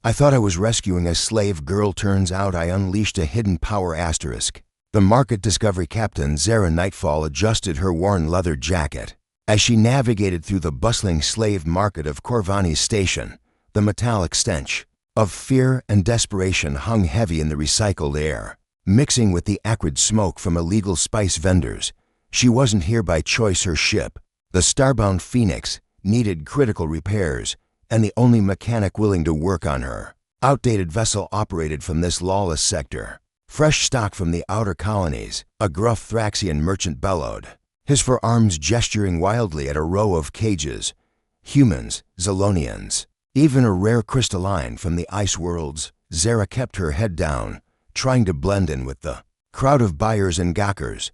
I thought I was rescuing a slave girl. Turns out I unleashed a hidden power asterisk. The market discovery captain Zara Nightfall adjusted her worn leather jacket. As she navigated through the bustling slave market of Corvani's station, the metallic stench of fear and desperation hung heavy in the recycled air, mixing with the acrid smoke from illegal spice vendors. She wasn't here by choice. Her ship, the starbound Phoenix, needed critical repairs, and the only mechanic willing to work on her outdated vessel operated from this lawless sector. Fresh stock from the outer colonies, a gruff Thraxian merchant bellowed, his forearms gesturing wildly at a row of cages. Humans, Zolonians, even a rare crystalline from the ice worlds. Zara kept her head down, trying to blend in with the crowd of buyers and gawkers.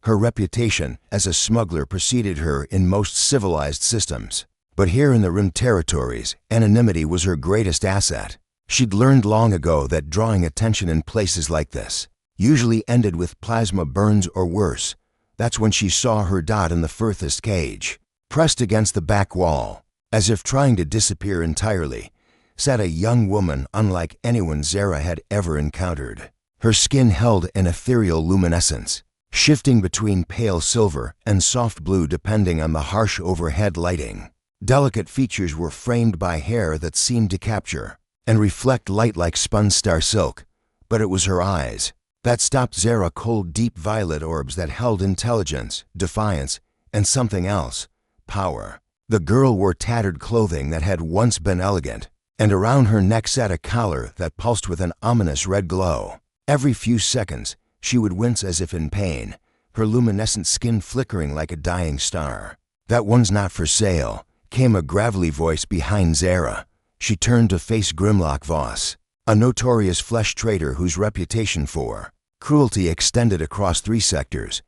Her reputation as a smuggler preceded her in most civilized systems. But here in the Rim territories, anonymity was her greatest asset. She'd learned long ago that drawing attention in places like this usually ended with plasma burns or worse. That's when she saw her dot in the furthest cage. Pressed against the back wall, as if trying to disappear entirely, sat a young woman unlike anyone Zara had ever encountered. Her skin held an ethereal luminescence, shifting between pale silver and soft blue depending on the harsh overhead lighting. Delicate features were framed by hair that seemed to capture and reflect light like spun star silk, but it was her eyes that stopped Zara. Cold, deep violet orbs that held intelligence, defiance, and something else, power. The girl wore tattered clothing that had once been elegant, and around her neck sat a collar that pulsed with an ominous red glow. Every few seconds, she would wince as if in pain, her luminescent skin flickering like a dying star. "That one's not for sale," came a gravelly voice behind Zara. She turned to face Grimlock Voss, a notorious flesh trader whose reputation for cruelty extended across 3 sectors.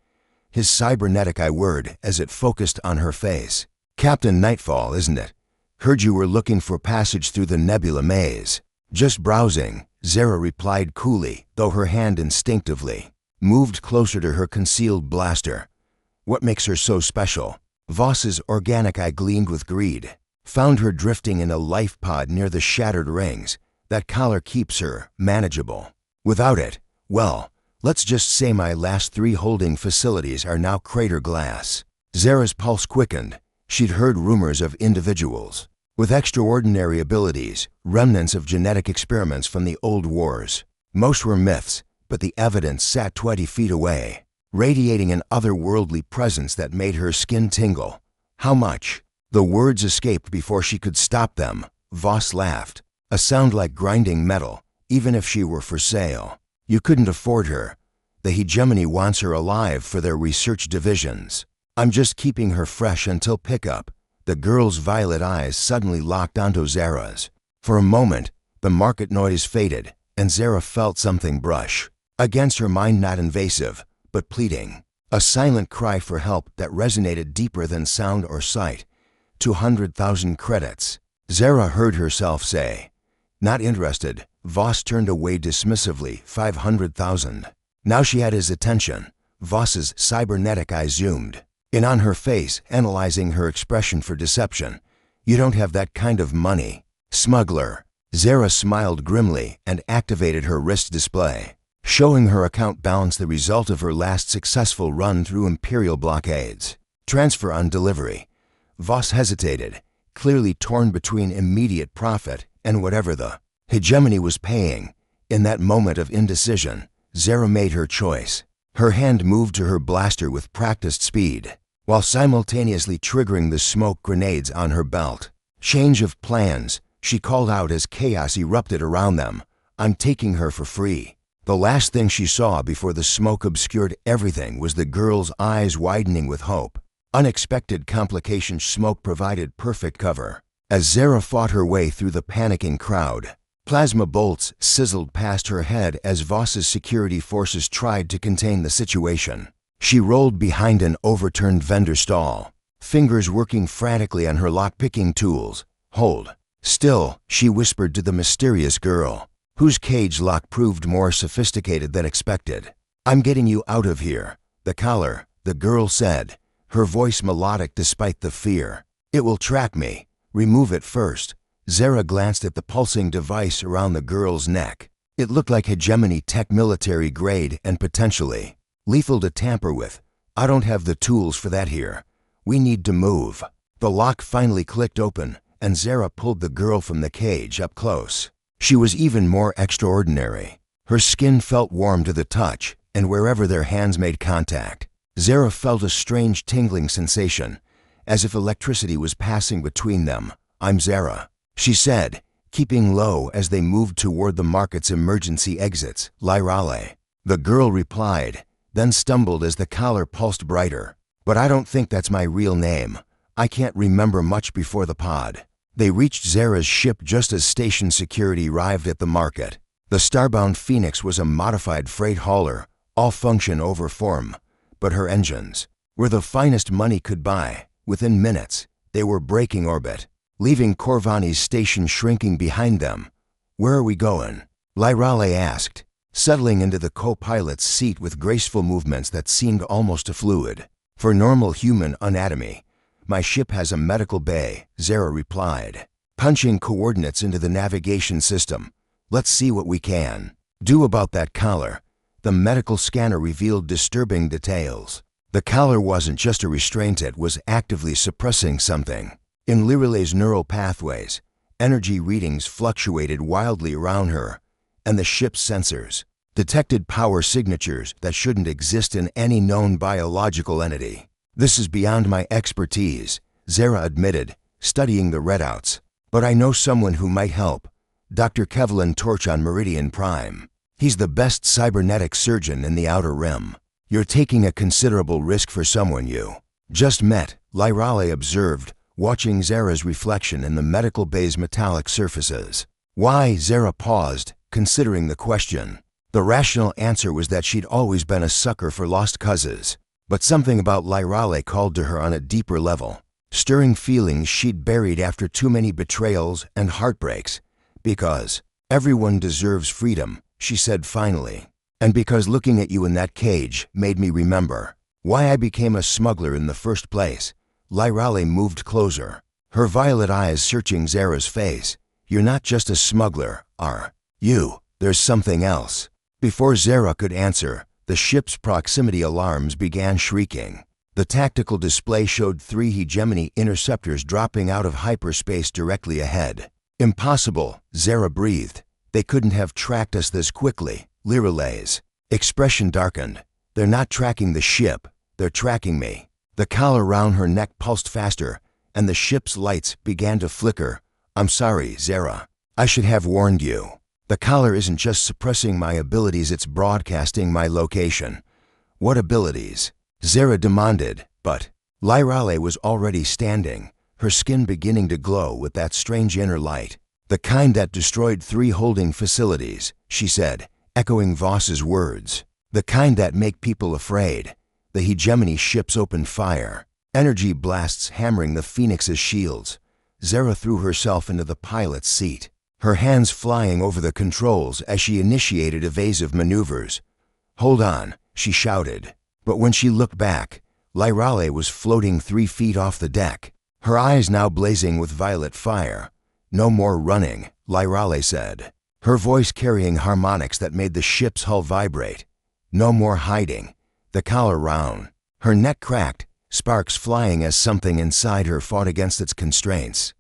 His cybernetic eye whirred as it focused on her face. "Captain Nightfall, isn't it? Heard you were looking for passage through the nebula maze." "Just browsing," Zara replied coolly, though her hand instinctively moved closer to her concealed blaster. "What makes her so special?" Voss's organic eye gleamed with greed. "Found her drifting in a life pod near the shattered rings. That collar keeps her manageable. Without it, well, let's just say my last 3 holding facilities are now crater glass." Zara's pulse quickened. She'd heard rumors of individuals with extraordinary abilities, remnants of genetic experiments from the old wars. Most were myths, but the evidence sat 20 feet away, radiating an otherworldly presence that made her skin tingle. "How much?" The words escaped before she could stop them. Voss laughed, a sound like grinding metal. "Even if she were for sale, you couldn't afford her. The hegemony wants her alive for their research divisions. I'm just keeping her fresh until pickup." The girl's violet eyes suddenly locked onto Zara's. For a moment, the market noise faded, and Zara felt something brush against her mind, not invasive, but pleading. A silent cry for help that resonated deeper than sound or sight. 200,000 credits. Zara heard herself say. "Not interested." Voss turned away dismissively. 500,000. Now she had his attention. Voss's cybernetic eye zoomed in on her face, analyzing her expression for deception. "You don't have that kind of money, smuggler." Zara smiled grimly and activated her wrist display, showing her account balance, the result of her last successful run through Imperial blockades. "Transfer on delivery." Voss hesitated, clearly torn between immediate profit and whatever the hegemony was paying. In that moment of indecision, Zara made her choice. Her hand moved to her blaster with practiced speed, while simultaneously triggering the smoke grenades on her belt. "Change of plans," she called out as chaos erupted around them. "I'm taking her for free." The last thing she saw before the smoke obscured everything was the girl's eyes widening with hope. Unexpected complication. Smoke provided perfect cover. As Zara fought her way through the panicking crowd, plasma bolts sizzled past her head as Voss's security forces tried to contain the situation. She rolled behind an overturned vendor stall, fingers working frantically on her lock-picking tools. "Hold still," she whispered to the mysterious girl, whose cage lock proved more sophisticated than expected. "I'm getting you out of here." "The collar," the girl said, her voice melodic despite the fear. "It will track me. Remove it first." Zara glanced at the pulsing device around the girl's neck. It looked like hegemony tech, military grade and potentially lethal to tamper with. I don't have the tools for that here. We need to move. The lock finally clicked open, and Zara pulled the girl from the cage up close. She was even more extraordinary. Her skin felt warm to the touch, and wherever their hands made contact, Zara felt a strange tingling sensation, as if electricity was passing between them. I'm Zara, she said, keeping low as they moved toward the market's emergency exits. Lyrale. The girl replied, then stumbled as the collar pulsed brighter. But I don't think that's my real name. I can't remember much before the pod. They reached Zara's ship just as station security arrived at the market. The starbound Phoenix was a modified freight hauler, all function over form, but her engines were the finest money could buy. Within minutes, they were breaking orbit, leaving Corvani's station shrinking behind them. Where are we going? Lyrale asked, settling into the co-pilot's seat with graceful movements that seemed almost fluid. For normal human anatomy, my ship has a medical bay, Zara replied, punching coordinates into the navigation system. Let's see what we can do about that collar. The medical scanner revealed disturbing details. The collar wasn't just a restraint, it was actively suppressing something. In Lyrale's neural pathways, energy readings fluctuated wildly around her, and the ship's sensors detected power signatures that shouldn't exist in any known biological entity. This is beyond my expertise, Zara admitted, studying the readouts. But I know someone who might help. Dr. Kevlin Torch on Meridian Prime. He's the best cybernetic surgeon in the Outer Rim. You're taking a considerable risk for someone you just met, Lyrale observed, watching Zara's reflection in the medical bay's metallic surfaces. Why? Zara paused, considering the question. The rational answer was that she'd always been a sucker for lost cousins. But something about Lyrale called to her on a deeper level, stirring feelings she'd buried after too many betrayals and heartbreaks. Because everyone deserves freedom, she said finally. And because looking at you in that cage made me remember why I became a smuggler in the first place. Lyrale moved closer, her violet eyes searching Zara's face. You're not just a smuggler, are you? There's something else. Before Zara could answer, the ship's proximity alarms began shrieking. The tactical display showed 3 hegemony interceptors dropping out of hyperspace directly ahead. Impossible, Zara breathed. They couldn't have tracked us this quickly. Lyrale's expression darkened. They're not tracking the ship, they're tracking me. The collar round her neck pulsed faster, and the ship's lights began to flicker. I'm sorry, Zara. I should have warned you. The collar isn't just suppressing my abilities, it's broadcasting my location. What abilities? Zara demanded, but Lyrale was already standing, her skin beginning to glow with that strange inner light. The kind that destroyed 3 holding facilities, she said, echoing Voss's words. The kind that make people afraid. The hegemony ships opened fire, energy blasts hammering the Phoenix's shields. Zara threw herself into the pilot's seat, her hands flying over the controls as she initiated evasive maneuvers. Hold on, she shouted. But when she looked back, Lyrale was floating 3 feet off the deck, her eyes now blazing with violet fire. No more running, Lyrale said, her voice carrying harmonics that made the ship's hull vibrate. No more hiding. The collar round, her neck cracked, sparks flying as something inside her fought against its constraints.